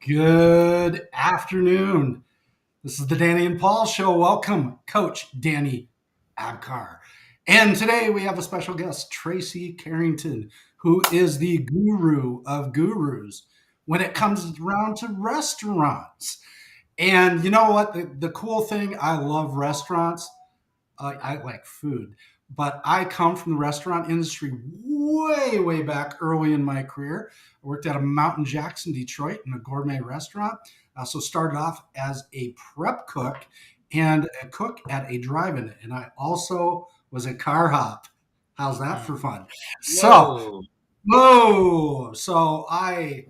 Good afternoon. This is the Danny and Paul Show. Welcome, Coach Danny Abkar. And today we have a special guest, Tracy Currington, who is the guru of gurus when it comes around to restaurants. And you know what? The cool thing, I love restaurants. I like food, but I come from the restaurant industry way back early in my career. I worked at a Mountain Jackson, Detroit, in a gourmet restaurant. I also started off as a prep cook and a cook at a drive-in, and I also was a car hop. How's that for fun? So, Whoa. whoa! So I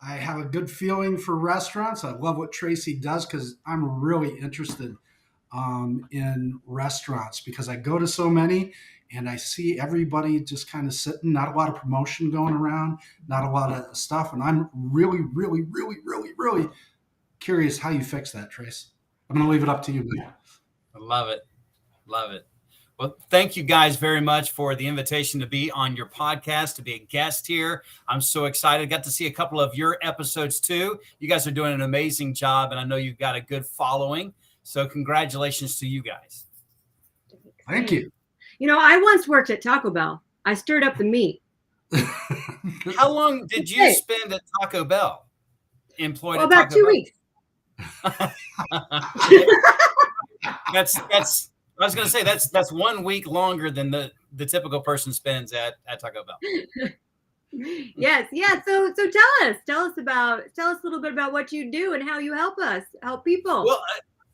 have a good feeling for restaurants. I love what Tracy does because I'm really interested in restaurants because I go to so many and I see everybody just kind of sitting, not a lot of promotion going around, not a lot of stuff. And I'm really curious how you fix that, Trace. I'm going to leave it up to you. I love it. Love it. Well, thank you guys very much for the invitation to be on your podcast, to be a guest here. I'm so excited. Got to see a couple of your episodes too. You guys are doing an amazing job, and I know you've got a good following. So congratulations to you guys. Thank you. You know, I once worked at Taco Bell. I stirred up the meat. How long did you spend at Taco Bell? Employed Well, at about Taco 2 Bell? weeks. That's I was going to say that's 1 week longer than the typical person spends at Taco Bell. Yes, yeah. So tell us a little bit about what you do and how you help people. Well,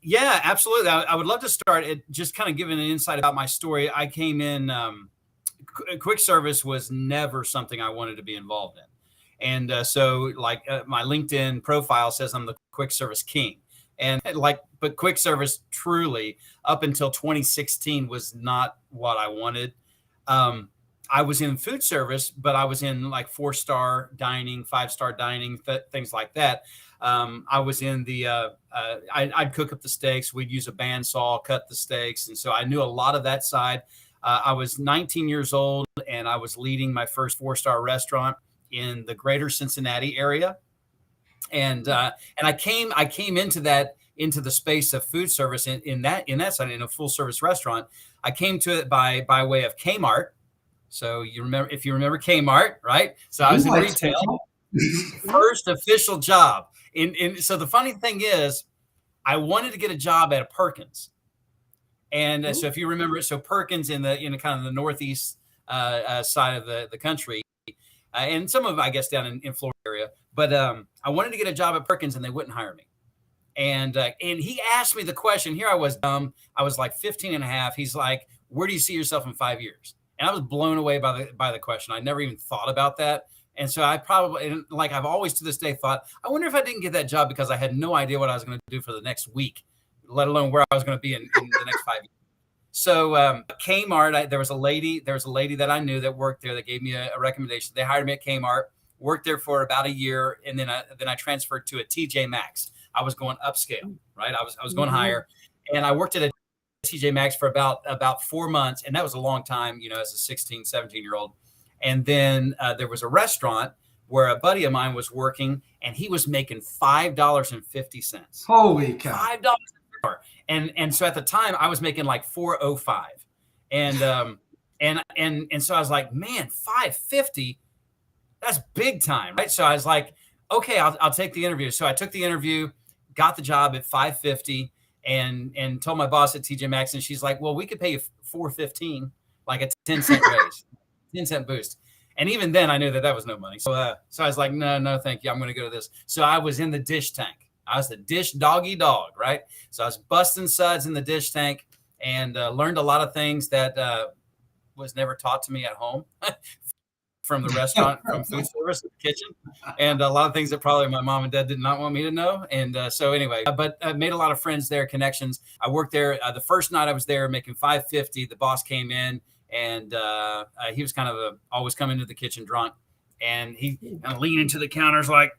yeah, absolutely. I would love to start at just kind of giving an insight about my story. I came in, quick service was never something I wanted to be involved in. And so my LinkedIn profile says I'm the quick service king. And but quick service truly up until 2016 was not what I wanted. I was in food service, but I was in like 4-star dining, 5-star dining, things like that. I was in the, I'd cook up the steaks. We'd use a bandsaw, cut the steaks. And so I knew a lot of that side. I was 19 years old and I was leading my first 4-star restaurant in the greater Cincinnati area. And I came into the space of food service in that side, in a full service restaurant. I came to it by way of Kmart. So if you remember Kmart, right? So I was in retail, first official job. So the funny thing is, I wanted to get a job at a Perkins. And so if you remember, so Perkins in the kind of the northeast side of the country, and some of it, I guess, down in Florida area. But I wanted to get a job at Perkins, and they wouldn't hire me. And he asked me the question. Here I was dumb. I was like 15 and a half. He's like, "Where do you see yourself in 5 years?" And I was blown away by the question. I never even thought about that. And so I've always to this day thought, I wonder if I didn't get that job because I had no idea what I was going to do for the next week, let alone where I was going to be in the next 5 years. So Kmart, there was a lady that I knew that worked there that gave me a recommendation. They hired me at Kmart, worked there for about a year, and then I transferred to a TJ Maxx. I was going upscale, right? I was going higher, and I worked at a TJ Maxx for about 4 months, and that was a long time, as a 16, 17-year-old. And then there was a restaurant where a buddy of mine was working, and he was making $5.50. Holy cow! $5 an hour. And so at the time I was making like $4.05, and so I was like, man, $5.50, that's big time, right? So I was like, okay, I'll take the interview. So I took the interview, got the job at $5.50, and told my boss at TJ Maxx, and she's like, well, we could pay you $4.15, like a 10-cent raise, 10-cent boost. And even then I knew that was no money. So I was like, no, thank you. I'm going to go to this. So I was in the dish tank. I was the dish doggy dog, right? So I was busting suds in the dish tank and learned a lot of things that was never taught to me at home from the restaurant, from food service, the kitchen, and a lot of things that probably my mom and dad did not want me to know. And so anyway, but I made a lot of friends there, connections. I worked there. The first night I was there making $5.50. The boss came in and he was kind of always coming to the kitchen drunk, and he kind of leaned into the counters like,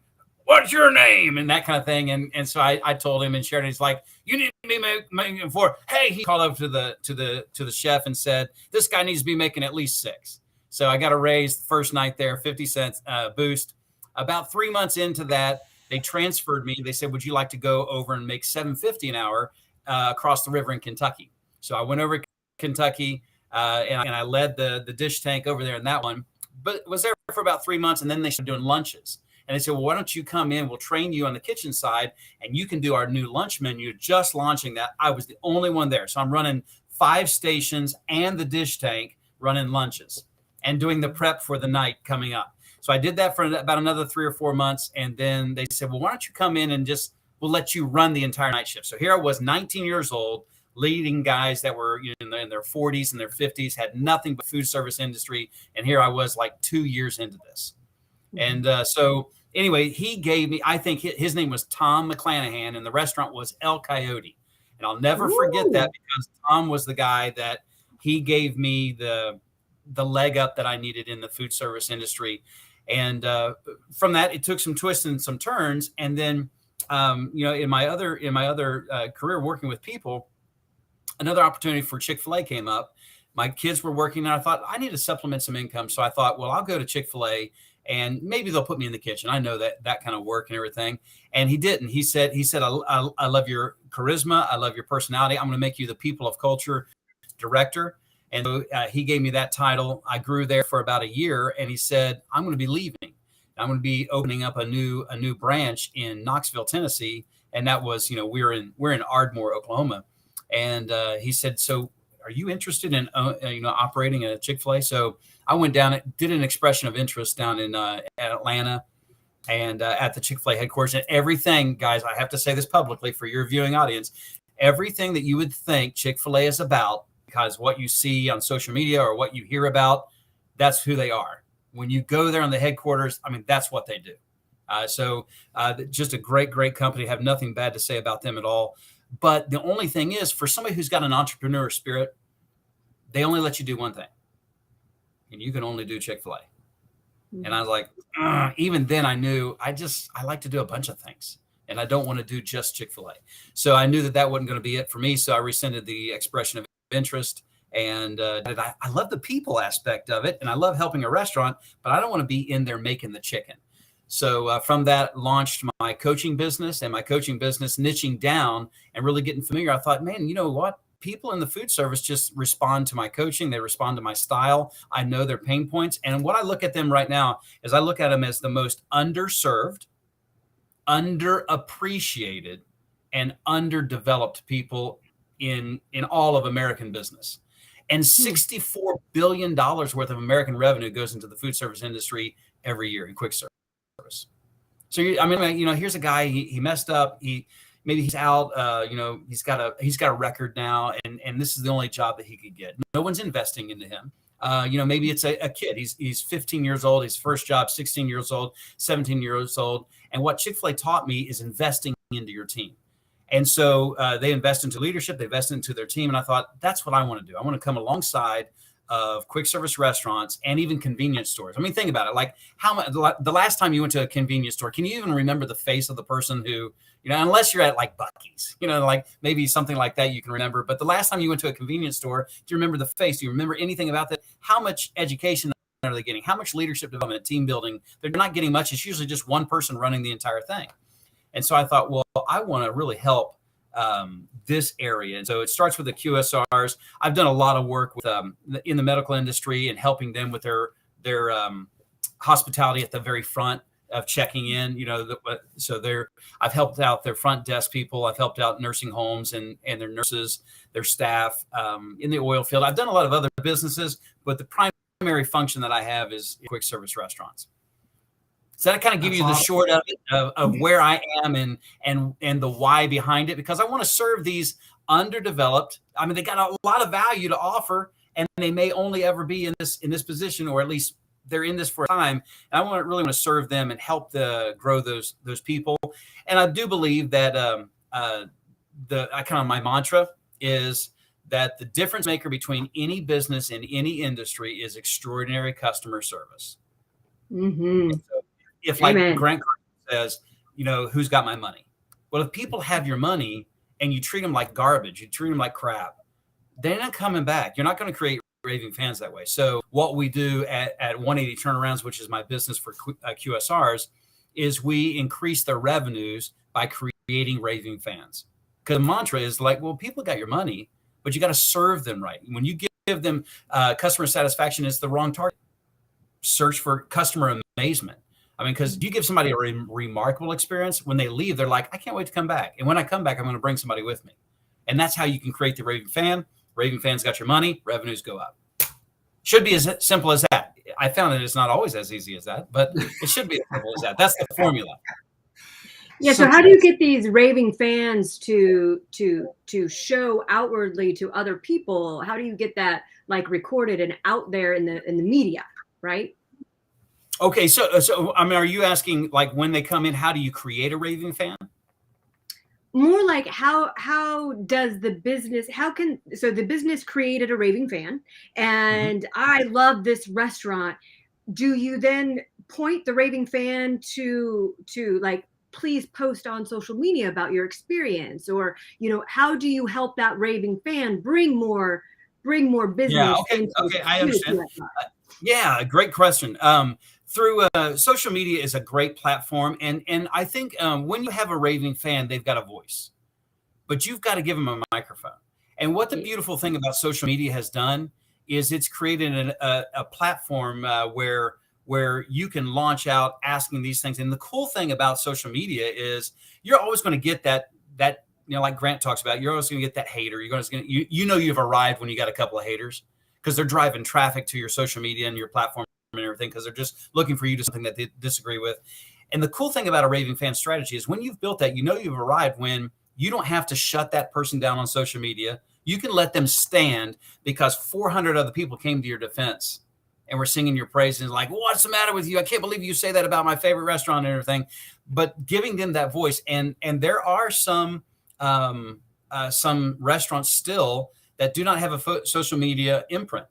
what's your name? And that kind of thing. And so I told him and shared it. He's like, you need to be making $4. Hey, he called up to the chef and said, this guy needs to be making at least $6. So I got a raise the first night there, 50 cents boost. About 3 months into that, they transferred me. They said, would you like to go over and make $7.50 an hour across the river in Kentucky? So I went over to Kentucky and I led the dish tank over there in that one, but was there for about 3 months. And then they started doing lunches. And they said, well, why don't you come in? We'll train you on the kitchen side and you can do our new lunch menu. Just launching that. I was the only one there. So I'm running 5 stations and the dish tank, running lunches and doing the prep for the night coming up. So I did that for about another 3 or 4 months. And then they said, well, why don't you come in and we'll let you run the entire night shift. So here I was, 19 years old, leading guys that were in their 40s and their 50s, had nothing but food service industry. And here I was like 2 years into this. And so anyway, he gave me, I think his name was Tom McClanahan, and the restaurant was El Coyote. And I'll never forget that, because Tom was the guy that he gave me the leg up that I needed in the food service industry. And from that, it took some twists and some turns. And then, in my other career working with people, another opportunity for Chick-fil-A came up. My kids were working, and I thought I need to supplement some income. So I thought, well, I'll go to Chick-fil-A and maybe they'll put me in the kitchen. I know that kind of work and everything. And he didn't. He said, I love your charisma. I love your personality. I'm going to make you the people of culture director. And so he gave me that title. I grew there for about a year, and he said, I'm going to be leaving. I'm going to be opening up a new branch in Knoxville, Tennessee. And that was, we're in Ardmore, Oklahoma. And he said, so are you interested in, operating a Chick-fil-A? So I went down, did an expression of interest down in Atlanta and at the Chick-fil-A headquarters. And everything, guys, I have to say this publicly for your viewing audience, everything that you would think Chick-fil-A is about, because what you see on social media or what you hear about, that's who they are. When you go there on the headquarters, I mean, that's what they do. So just a great, great company. Have nothing bad to say about them at all. But the only thing is, for somebody who's got an entrepreneur spirit, they only let you do one thing. And you can only do Chick-fil-A. Mm-hmm. And I was like, even then I knew I like to do a bunch of things. And I don't want to do just Chick-fil-A. So I knew that wasn't going to be it for me. So I rescinded the expression of interest. And I love the people aspect of it. And I love helping a restaurant, but I don't want to be in there making the chicken. So from that launched my coaching business, and my coaching business niching down and really getting familiar. I thought, man, you know what? People in the food service just respond to my coaching. They respond to my style. I know their pain points. And what I look at them right now is I look at them as the most underserved, underappreciated, and underdeveloped people in all of American business. And $64 billion worth of American revenue goes into the food service industry every year in quick service. So here's a guy. He messed up. Maybe he's out. He's got a record now, and this is the only job that he could get. No one's investing into him. Maybe it's a kid. He's 15 years old. His first job, 16 years old, 17 years old. And what Chick-fil-A taught me is investing into your team. And so they invest into leadership. They invest into their team. And I thought, that's what I want to do. I want to come alongside of quick service restaurants and even convenience stores. I mean, think about it. Like the last time you went to a convenience store, can you even remember the face of the person who, unless you're at like Buc-ee's, like maybe something like that you can remember. But the last time you went to a convenience store, do you remember the face? Do you remember anything about that? How much education are they getting? How much leadership development, team building? They're not getting much. It's usually just one person running the entire thing. And so I thought, well, I want to really help this area. And so it starts with the QSRs. I've done a lot of work with in the medical industry and helping them with their hospitality at the very front of checking in. I've helped out their front desk people. I've helped out nursing homes and their nurses, their staff in the oil field. I've done a lot of other businesses, but the primary function that I have is quick service restaurants. So that kind of give you the short of it, of where I am and the why behind it, because I want to serve these underdeveloped. I mean, they got a lot of value to offer, and they may only ever be in this position, or at least they're in this for a time. And I really want to serve them and help grow those people. And I do believe that my mantra is that the difference maker between any business and any industry is extraordinary customer service. Mm-hmm. If like Amen. Grant says, who's got my money? Well, if people have your money and you treat them like garbage, you treat them like crap, they're not coming back. You're not going to create raving fans that way. So what we do at 180 Turnarounds, which is my business for QSRs, is we increase their revenues by creating raving fans. Because the mantra is like, well, people got your money, but you got to serve them right. When you give them customer satisfaction, it's the wrong target. Search for customer amazement. I mean, because you give somebody a remarkable experience, when they leave, they're like, I can't wait to come back. And when I come back, I'm going to bring somebody with me. And that's how you can create the raving fan. Raving fans got your money, revenues go up. Should be as simple as that. I found that it's not always as easy as that, but it should be as simple as that. That's the formula. Yeah. So how do you get these raving fans to show outwardly to other people? How do you get that like recorded and out there in the media, right? Okay, so I mean, are you asking like when they come in, how do you create a raving fan? More like how does the business, the business created a raving fan, and I love this restaurant. Do you then point the raving fan to like, please post on social media about your experience, or how do you help that raving fan bring more business? Yeah, okay, I understand. Yeah, great question. Through social media is a great platform, and I think when you have a raving fan, they've got a voice, but you've got to give them a microphone. And what the beautiful thing about social media has done is it's created a platform where you can launch out asking these things. And the cool thing about social media is you're always going to get that like Grant talks about, you're always going to get that hater. You're going to you've arrived when you got a couple of haters, because they're driving traffic to your social media and your platform and everything, because they're just looking for you to something that they disagree with. And the cool thing about a raving fan strategy is when you've built that, you've arrived when you don't have to shut that person down on social media. You can let them stand because 400 other people came to your defense and were singing your praises, like, what's the matter with you? I can't believe you say that about my favorite restaurant and everything. But giving them that voice, and there are some restaurants still that do not have a social media imprint.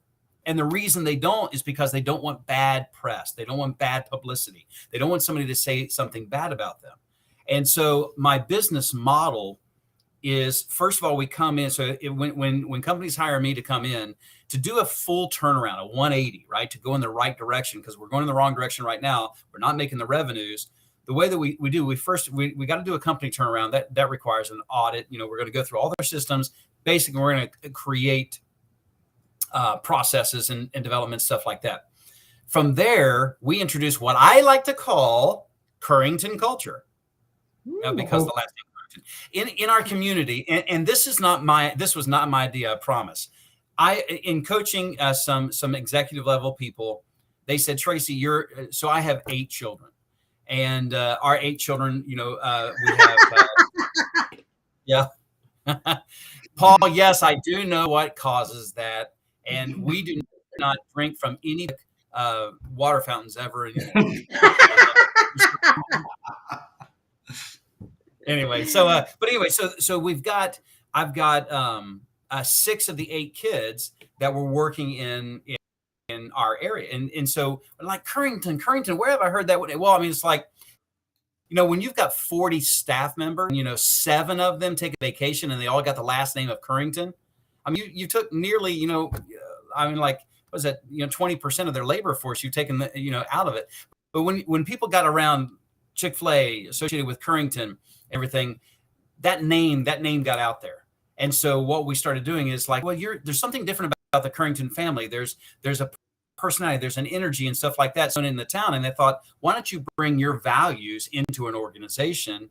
And the reason they don't is because they don't want bad press. They don't want bad publicity. They don't want somebody to say something bad about them. And so my business model is, first of all, we come in. So when companies hire me to come in to do a full turnaround, a 180, right, to go in the right direction, because we're going in the wrong direction right now. We're not making the revenues. The way that we got to do a company turnaround. That requires an audit. We're going to go through all their systems. Basically, we're going to create processes and development, stuff like that. From there, we introduce what I like to call Currington culture, because the last name Currington in our community. And this was not my idea, I promise. In coaching some executive level people, they said, Tracy, so I have 8 children, and our 8 children, we have, yeah. Paul, yes, I do know what causes that. And we do not drink from any water fountains ever. Anyway, so I've got 6 of the 8 kids that were working in our area, and so like Currington, where have I heard that? Well, I mean, it's like, when you've got 40 staff members, 7 of them take a vacation and they all got the last name of Currington. I mean, you took nearly, like, what was that, 20% of their labor force you've taken, out of it. But when people got around Chick-fil-A associated with Currington, everything, that name got out there. And so what we started doing is like, well, there's something different about the Currington family. There's a personality, there's an energy and stuff like that. So in the town, and they thought, why don't you bring your values into an organization,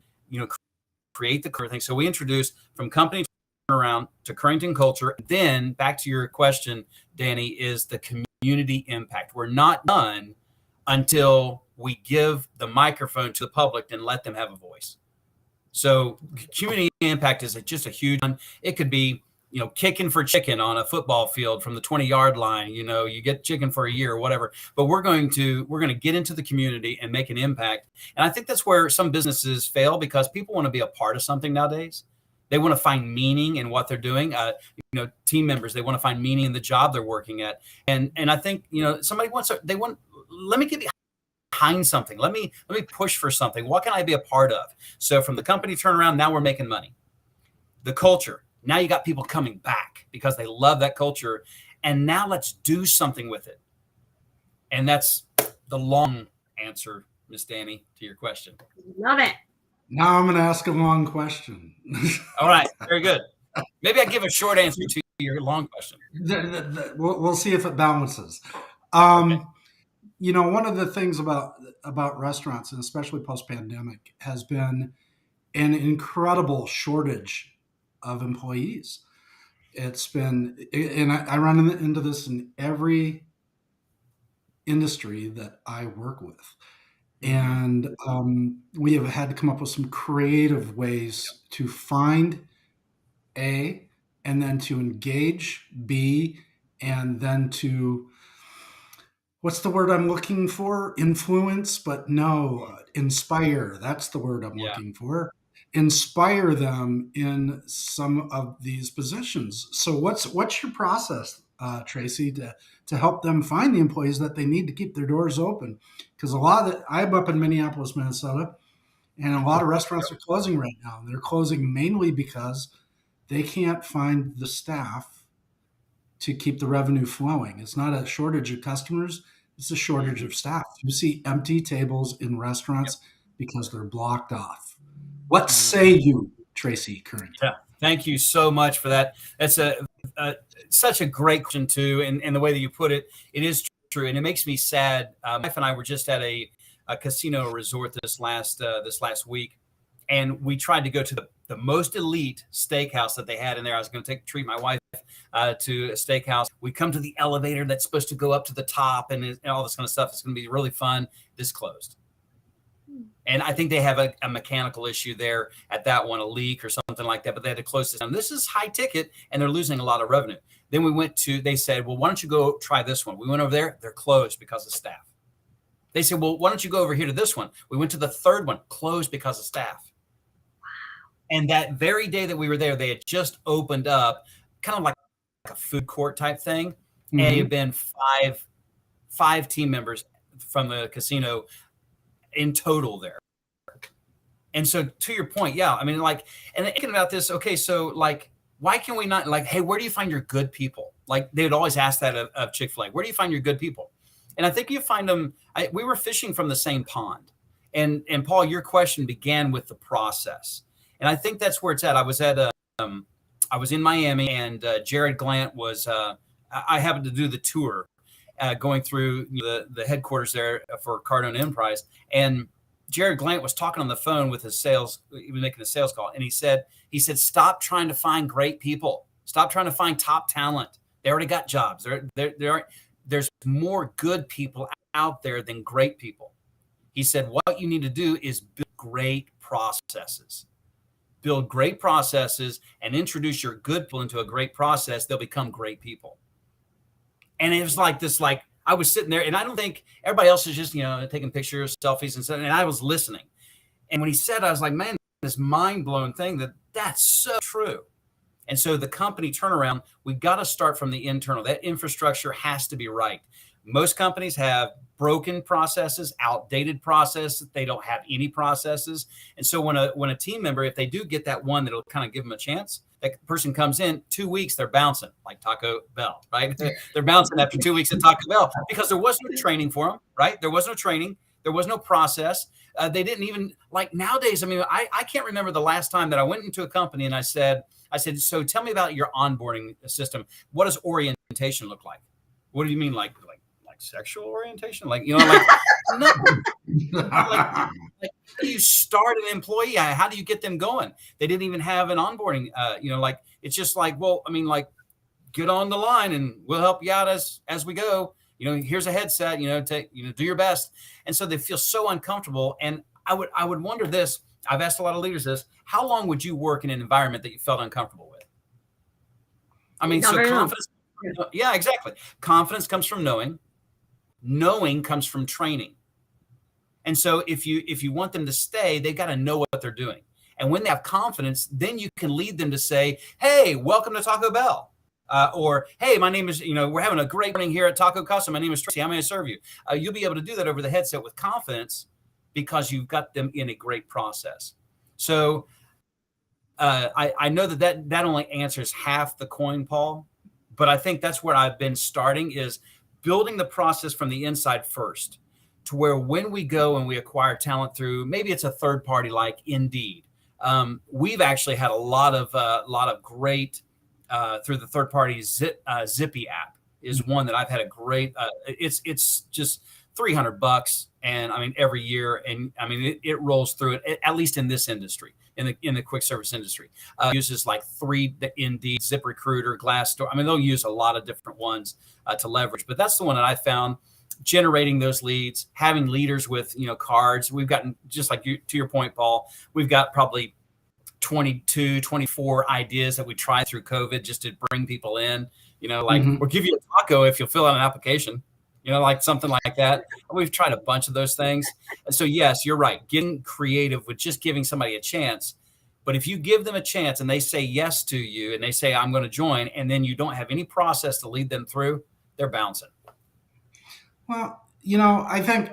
create the thing. So we introduced from company around to Currington culture. Then back to your question, Dani, is the community impact. We're not done until we give the microphone to the public and let them have a voice. So community impact is just a huge one. It could be, kicking for chicken on a football field from the 20-yard line. You get chicken for a year or whatever. But we're going to get into the community and make an impact. And I think that's where some businesses fail, because people want to be a part of something nowadays. They want to find meaning in what they're doing. Team members, they want to find meaning in the job they're working at. And I think, somebody let me get behind something. Let me push for something. What can I be a part of? So from the company turnaround, now we're making money. The culture, now you got people coming back because they love that culture. And now let's do something with it. And that's the long answer Miss Dani, to your question. Love it. Now I'm going to ask a long question. All right, very good. Maybe I give a short answer to your long question. We'll see if it balances. Okay. You know, one of the things about restaurants, and especially post-pandemic, has been an incredible shortage of employees. It's been, and I run into this in every industry that I work with. And we have had to come up with some creative ways to find A, and then to engage B, and then to, what's the word I'm looking for? Influence, but no, inspire. That's the word I'm looking for. Inspire them in some of these positions. So what's your process, Tracy, to help them find the employees that they need to keep their doors open? Because I'm up in Minneapolis, Minnesota, and a lot of restaurants are closing right now. They're closing mainly because they can't find the staff to keep the revenue flowing. It's not a shortage of customers, it's a shortage of staff. You see empty tables in restaurants because they're blocked off. What say you, Tracy Currington? Yeah, thank you so much for that. That's such a great question too, and the way that you put it, it is true, and it makes me sad. My wife and I were just at a casino resort this last week, and we tried to go to the most elite steakhouse that they had in there. I was going to treat my wife to a steakhouse. We come to the elevator that's supposed to go up to the top and all this kind of stuff. It's going to be really fun. This closed. And I think they have a mechanical issue there at that one, a leak or something like that, but they had to close this down. This is high ticket, and they're losing a lot of revenue. Then they said, well, why don't you go try this one? We went over there. They're closed because of staff. They said, well, why don't you go over here to this one? We went to the third one, closed because of staff. And that very day that we were there, they had just opened up kind of like a food court type thing. Mm-hmm. And it had been five team members from the casino in total there. And so to your point, yeah, I mean, like, and thinking about this, okay, so like, why can we not, like, hey, where do you find your good people? Like, they would always ask that of Chick-fil-A, where do you find your good people? And I think you find them, we were fishing from the same pond. And Paul, your question began with the process. And I think that's where it's at. I was in Miami, and Jared Glant was, I happened to do the tour going through the headquarters there for Cardone Enterprise. And Jared Glant was talking on the phone with his sales. He was making a sales call, and he said, stop trying to find great people. Stop trying to find top talent. They already got jobs. There's more good people out there than great people. He said, what you need to do is build great processes. Build great processes and introduce your good people into a great process. They'll become great people. And it was like this, like, I was sitting there, and I don't think everybody else is just, taking pictures, selfies, and stuff. And I was listening. And when he said, I was like, man, this mind-blowing thing that's so true. And so the company turnaround, we've got to start from the internal. That infrastructure has to be right. Most companies have broken processes, outdated processes. They don't have any processes. And so when a team member, if they do get that one that'll kind of give them a chance, that person comes in 2 weeks, they're bouncing like Taco Bell, right? They're bouncing after 2 weeks at Taco Bell because there was no training for them, right? There was no training. There was no process. They didn't even, like, nowadays. I mean, I can't remember the last time that I went into a company and I said, so tell me about your onboarding system. What does orientation look like? What do you mean, like sexual orientation? Like, no. Like, you start an employee? How do you get them going? They didn't even have an onboarding. Like, it's just like, well, I mean, like, get on the line and we'll help you out as we go. Here's a headset. Do your best. And so they feel so uncomfortable. And I would wonder this. I've asked a lot of leaders this. How long would you work in an environment that you felt uncomfortable with? I mean, so confidence. Yeah, exactly. Confidence comes from knowing. Knowing comes from training. And so if you want them to stay, they've got to know what they're doing. And when they have confidence, then you can lead them to say, hey, welcome to Taco Bell. Or, hey, my name is, we're having a great morning here at Taco Casa. My name is Tracy. How may I serve you? You'll be able to do that over the headset with confidence because you've got them in a great process. So I know that only answers half the coin, Paul, but I think that's where I've been starting is building the process from the inside first to where when we go and we acquire talent through, maybe it's a third party like Indeed. We've actually had a lot of great through the third party Zippy app is one that I've had a great. It's just $300, and I mean every year, and I mean it rolls through it, at least in this industry, in the quick service industry. Uses like the Indeed, ZipRecruiter, Glassdoor. I mean they'll use a lot of different ones to leverage, but that's the one that I found. Generating those leads, having leaders with cards. We've gotten, just like to your point, Paul, we've got probably 22, 24 ideas that we tried through COVID just to bring people in, like we'll give you a taco if you'll fill out an application, like something like that. We've tried a bunch of those things. And so, yes, you're right. Getting creative with just giving somebody a chance. But if you give them a chance and they say yes to you and they say, I'm going to join, and then you don't have any process to lead them through, they're bouncing. Well, I think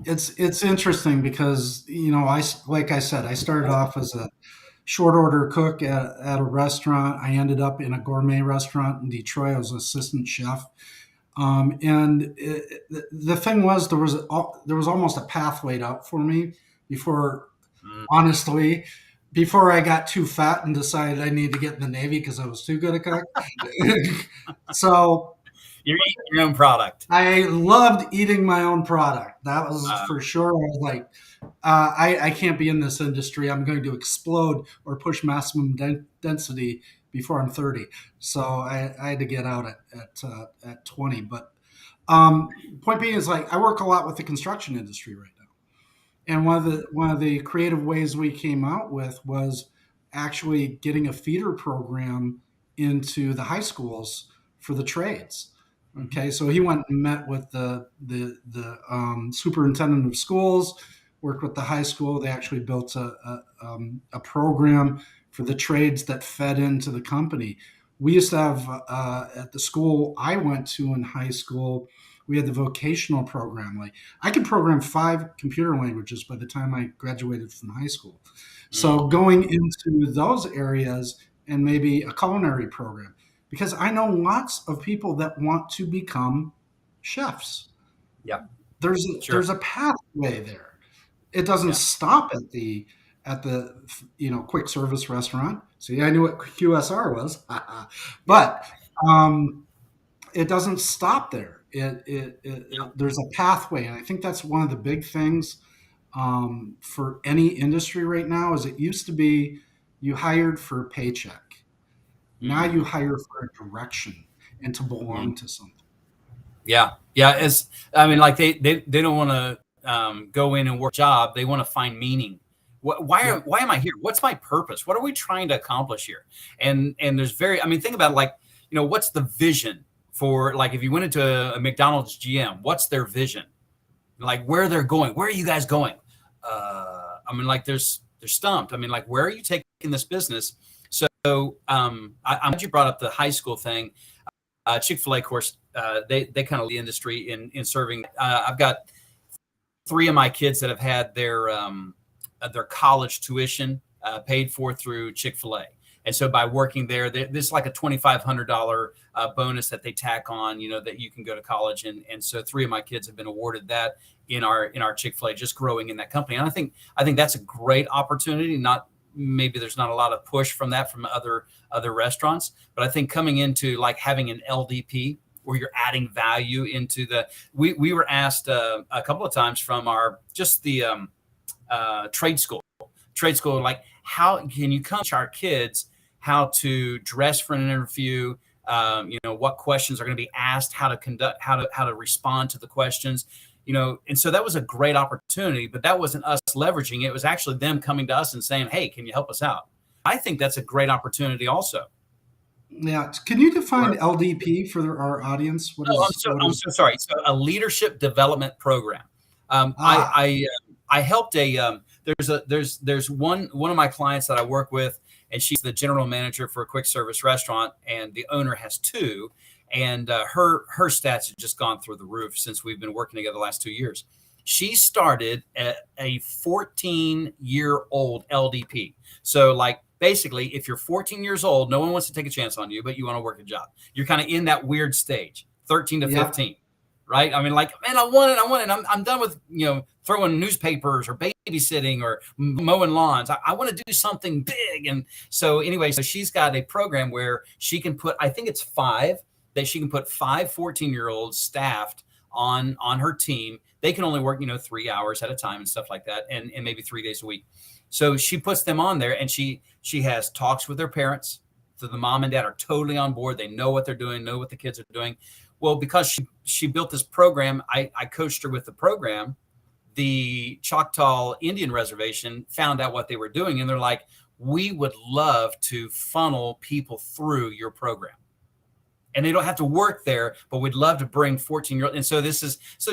it's interesting because like I said, I started off as a short order cook at a restaurant. I ended up in a gourmet restaurant in Detroit. I was an assistant chef, and the thing was there was almost a path laid out for me before, honestly. Before I got too fat and decided I needed to get in the Navy because I was too good a cook. So you're eating your own product. I loved eating my own product. That was for sure. I was like, I can't be in this industry. I'm going to explode or push maximum density before I'm 30. So I had to get out at 20. But point being is, like, I work a lot with the construction industry right now. And one of the creative ways we came out with was actually getting a feeder program into the high schools for the trades. Okay, so he went and met with the superintendent of schools, worked with the high school. They actually built a program for the trades that fed into the company. We used to have at the school I went to in high school, we had the vocational program. Like, I could program 5 computer languages by the time I graduated from high school. So going into those areas and maybe a culinary program, because I know lots of people that want to become chefs. Yeah, there's a pathway there. It doesn't stop at the quick service restaurant. See, I knew what QSR was, but it doesn't stop there. There's a pathway, and I think that's one of the big things for any industry right now. Is it used to be you hired for a paycheck. Now you hire for a direction and to belong to something. Yeah. Like they don't want to go in and work a job. They want to find meaning. Why am I here? What's my purpose? What are we trying to accomplish here? And there's think about it, like, what's the vision for, like, if you went into a McDonald's GM, what's their vision? Like, where they're going? Where are you guys going? They're stumped. Like, where are you taking this business? So I'm glad you brought up the high school thing. Chick-fil-A, of course, they kind of lead the industry in serving. I've got 3 of my kids that have had their college tuition paid for through Chick-fil-A. And so by working there, there's like a $2,500 bonus that they tack on, that you can go to college. And so 3 of my kids have been awarded that in our Chick-fil-A, just growing in that company. And I think that's a great opportunity. Maybe there's not a lot of push from that from other restaurants, but I think coming into, like, having an LDP where you're adding value into we were asked a couple of times from the trade school, like, how can you coach our kids how to dress for an interview, what questions are going to be asked, how to conduct, how to respond to the questions. And so that was a great opportunity, but that wasn't us leveraging it. It was actually them coming to us and saying, hey, can you help us out? I think that's a great opportunity also. Yeah. Can you define LDP for our audience? I'm so sorry. So a leadership development program. I helped there's one of my clients that I work with, and she's the general manager for a quick service restaurant, and the owner has 2. And her stats have just gone through the roof since we've been working together the last 2 years. She started at a 14-year-old LDP. So, like, basically, if you're 14 years old, no one wants to take a chance on you, but you want to work a job. You're kind of in that weird stage, 13 to 15, right? I mean, like, man, I want it. I'm done with, throwing newspapers or babysitting or mowing lawns. I want to do something big. And so anyway, so she's got a program where she can put, I think it's 5, that she can put 5 14-year-olds staffed on her team. They can only work, 3 hours at a time and stuff like that, and maybe 3 days a week. So she puts them on there, and she has talks with their parents. So the mom and dad are totally on board. They know what they're doing, know what the kids are doing. Well, because she built this program, I coached her with the program. The Choctaw Indian Reservation found out what they were doing, and they're like, we would love to funnel people through your program. And they don't have to work there, but we'd love to bring 14-year-olds. And so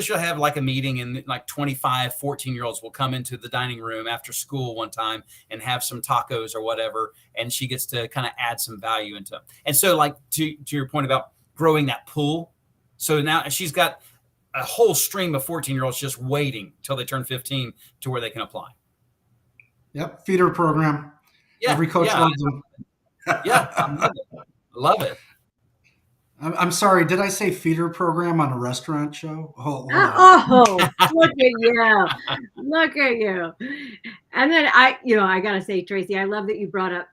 she'll have like a meeting, and like 25 14-year-olds will come into the dining room after school one time and have some tacos or whatever. And she gets to kind of add some value into them. And so, like, to your point about growing that pool. So now she's got a whole stream of 14-year-olds just waiting till they turn 15 to where they can apply. Yep. Feeder program. Yeah. Every coach loves them. Yeah. I love it. I'm sorry. Did I say feeder program on a restaurant show? Look at you. Look at you. And then I got to say, Tracy, I love that you brought up,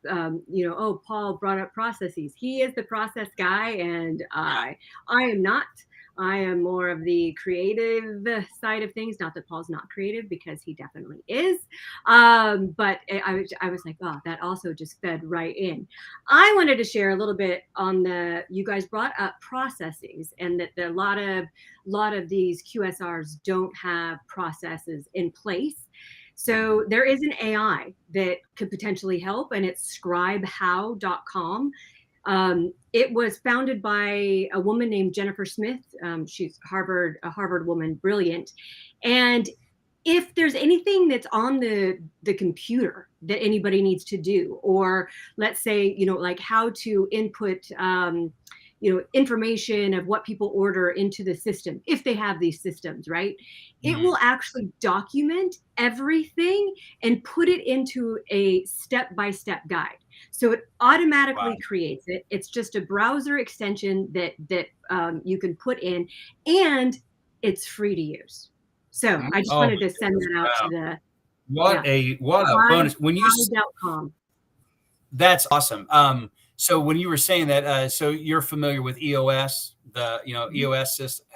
Paul brought up processes. He is the process guy, and I am not. I am more of the creative side of things. Not that Paul's not creative, because he definitely is. But I was like, oh, that also just fed right in. I wanted to share a little bit on you guys brought up processes, and that a lot of these QSRs don't have processes in place. So there is an AI that could potentially help, and it's scribehow.com. It was founded by a woman named Jennifer Smith. She's a Harvard woman, brilliant. And if there's anything that's on the computer that anybody needs to do, or let's say, like how to input, information of what people order into the system, if they have these systems, right? It will actually document everything and put it into a step-by-step guide. So it automatically creates it. It's just a browser extension that you can put in, and it's free to use. So I just wanted to send that out to the what a bonus when you that's awesome. So when you were saying that, so you're familiar with EOS, the EOS system,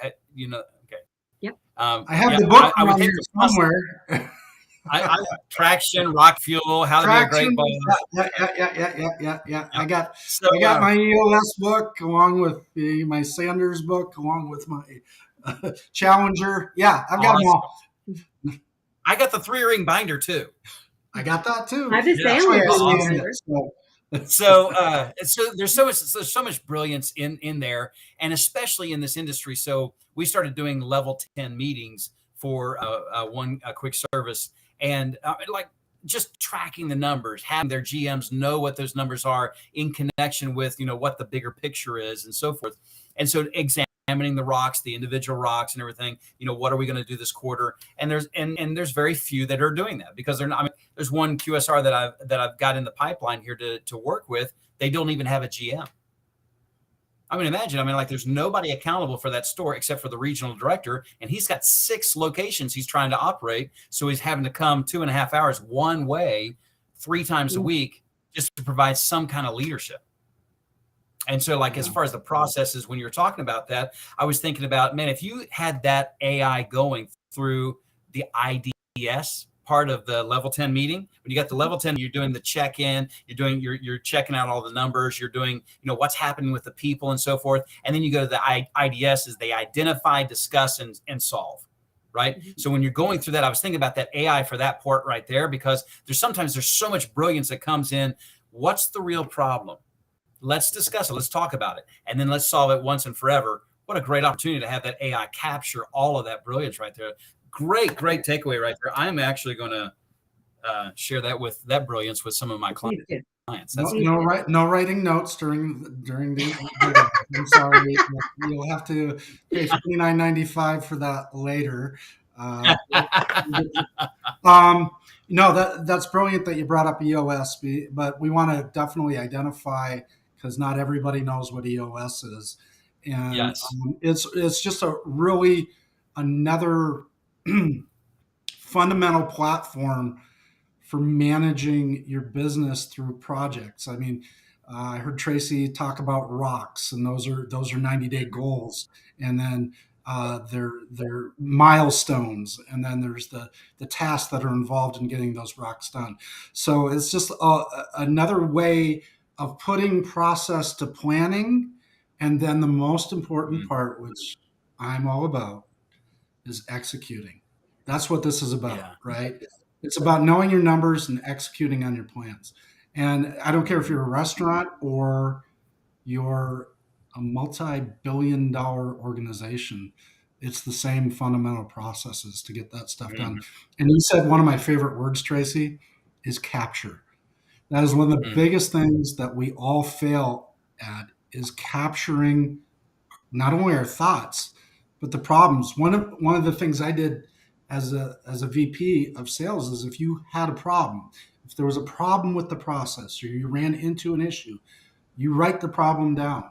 okay. Yep. I have the book around here somewhere. I Traction, Rock Fuel, How to Be a Great Boss. Yeah. I got my EOS book along with my Sanders book, along with my Challenger. Yeah, I've got them all. I got the 3-ring binder too. I got that too. I have the Sanders. So there's so much brilliance in there, and especially in this industry. So we started doing level 10 meetings for a quick service, and like just tracking the numbers, having their GMs know what those numbers are in connection with what the bigger picture is, and so forth. And so examining the rocks, the individual rocks, and everything. What are we going to do this quarter? And there's very few that are doing that, because they're not. I mean, there's one QSR that I've got in the pipeline here to work with. They don't even have a GM. I mean, imagine. Like, there's nobody accountable for that store except for the regional director, and he's got 6 locations he's trying to operate. So he's having to come 2.5 hours one way, 3 times a week, just to provide some kind of leadership. And so, like, as far as the processes, when you were talking about that, I was thinking about, man, if you had that AI going through the IDS part of the level 10 meeting, when you got the level 10, you're doing the check-in, you're checking out all the numbers, you're doing, what's happening with the people and so forth. And then you go to the IDS, is they identify, discuss, and solve. Right. So when you're going through that, I was thinking about that AI for that part right there, because there's so much brilliance that comes in. What's the real problem? Let's discuss it. Let's talk about it. And then let's solve it once and forever. What a great opportunity to have that AI capture all of that brilliance right there. Great takeaway right there. I'm actually going to share that brilliance with some of my clients. No writing notes during the. I'm sorry. You'll have to pay $29.95 for that later. That's brilliant that you brought up EOS, but we want to definitely identify, because not everybody knows what EOS is. And Yes. it's just a really another fundamental platform for managing your business through projects. I mean, I heard Tracy talk about rocks, and those are 90-day goals, and then they're milestones, and then there's the tasks that are involved in getting those rocks done. So it's just another way of putting process to planning, and then the most important part, which I'm all about, is executing. That's what this is about, Yeah. right? It's about knowing your numbers and executing on your plans. And I don't care if you're a restaurant or you're a multi-billion dollar organization, it's the same fundamental processes to get that stuff done. Mhm. And you said one of my favorite words, Tracy, is capture. That is one of the Mm. biggest things that we all fail at, is capturing not only our thoughts, but the problems. One of the things I did as a VP of sales is, if you had a problem, if there was a problem with the process or you ran into an issue, you write the problem down,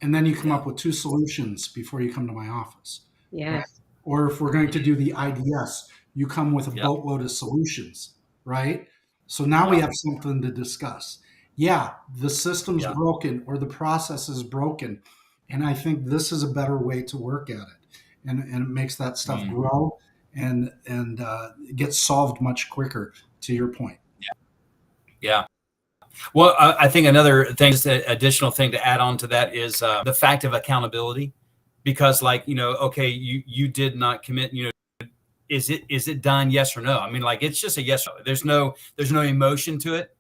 and then you come Yeah. up with two solutions before you come to my office. Right? Yes. Or if we're going to do the IDS, you come with a Yep. boatload of solutions, right? So now we Yep. have something to discuss. Yeah, the system's Yeah. broken or the process is broken. And I think this is a better way to work at it. And it makes that stuff Mm. grow and get solved much quicker, to your point. Yeah. Well, I think another thing, just an additional thing to add on to that, is the fact of accountability, because, like, okay, you did not commit. Is it done? Yes or no? I mean, like, it's just a yes. There's no emotion to it.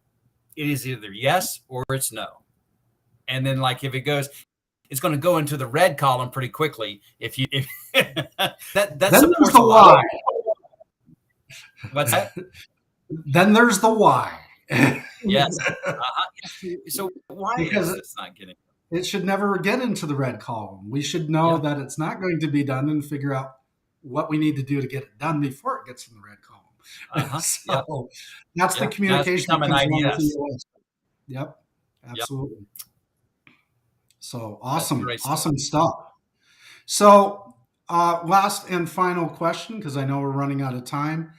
It is either yes or it's no. And then, like, if it goes, it's going to go into the red column pretty quickly. If that Then there's supports the a lot why. of what's that? Then there's the why. Yes. Uh-huh. So why Because is this not getting? it should never get into the red column. We should know Yeah. that it's not going to be done and figure out what we need to do to get it done before it gets in the red column. Uh-huh. So that's the Yep. Now it's communication that become an comes along with IDS. EOS. Yep, Yep. absolutely. So That's awesome, great stuff. awesome stuff. So last and final question, because I know we're running out of time.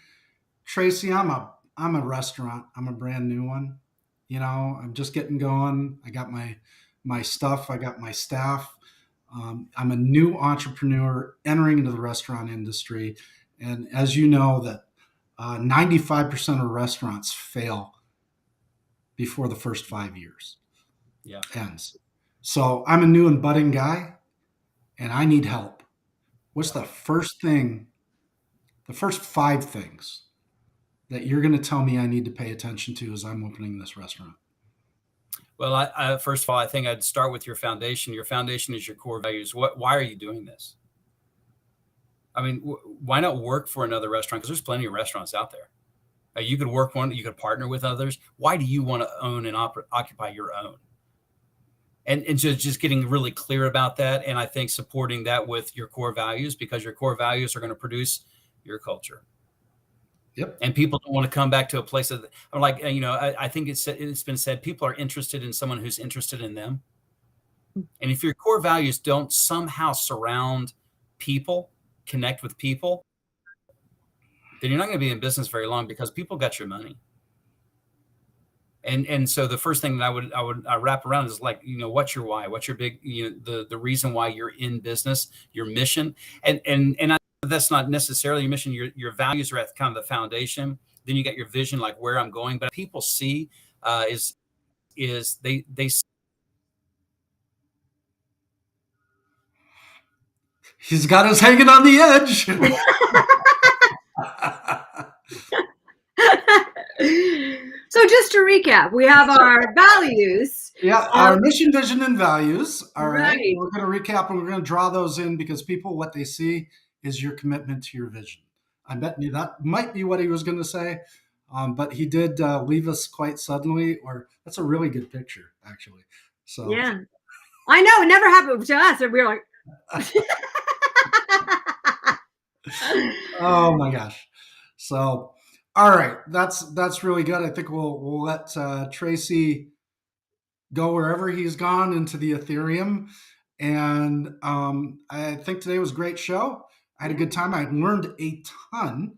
Tracy, I'm a restaurant. I'm a brand new one. I'm just getting going. I got my stuff. I got my staff. I'm a new entrepreneur entering into the restaurant industry, and as you know, that 95% of restaurants fail before the first 5 years Yeah. ends. So I'm a new and budding guy, and I need help. What's Yeah. the first thing? The first five things that you're going to tell me I need to pay attention to as I'm opening this restaurant? Well, I first of all, I think I'd start with your foundation. Your foundation is your core values. Why are you doing this? I mean, why not work for another restaurant? Because there's plenty of restaurants out there. You could work one. You could partner with others. Why do you want to own and occupy your own? And just getting really clear about that. And I think supporting that with your core values, because your core values are going to produce your culture. Yep. And people don't want to come back to a place of, or like, I think it's been said, people are interested in someone who's interested in them. And if your core values don't somehow surround people, connect with people, then you're not going to be in business very long, because people got your money. And so the first thing that I would wrap around is, like, what's your why? What's your big, the reason why you're in business, your mission. And that's not necessarily your mission. Your values are at kind of the foundation. Then you got your vision, like where I'm going. But people see is they He's got us hanging on the edge. So just to recap, we have our values. Yeah, our mission, vision, and values. All right. Right. We're going to recap, and we're going to draw those in, because people, what they see is your commitment to your vision. I bet you that might be what he was going to say, but he did leave us quite suddenly. Or that's a really good picture, actually. So Yeah, I know, it never happened to us, and we were like, oh my gosh. So, all right, that's really good. I think we'll let Tracy go wherever he's gone into the Ethereum. And I think today was a great show. I had a good time. I learned a ton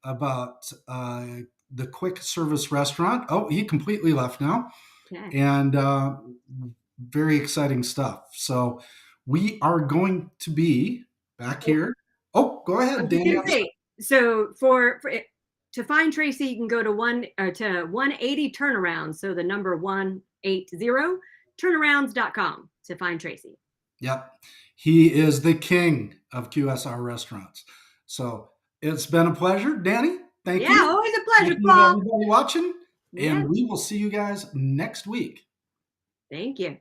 about the quick service restaurant. Oh, he completely left now. Okay. And very exciting stuff. So we are going to be back here. Oh, go I ahead, was just Danny. gonna say, so to find Tracy, you can go to 180 turnarounds. So the number 180 turnarounds.com to find Tracy. Yep. He is the king of QSR restaurants. So it's been a pleasure, Danny. Thank Yeah, you. always a pleasure, Thank you to Paul. everybody watching. Yeah. And we will see you guys next week. Thank you.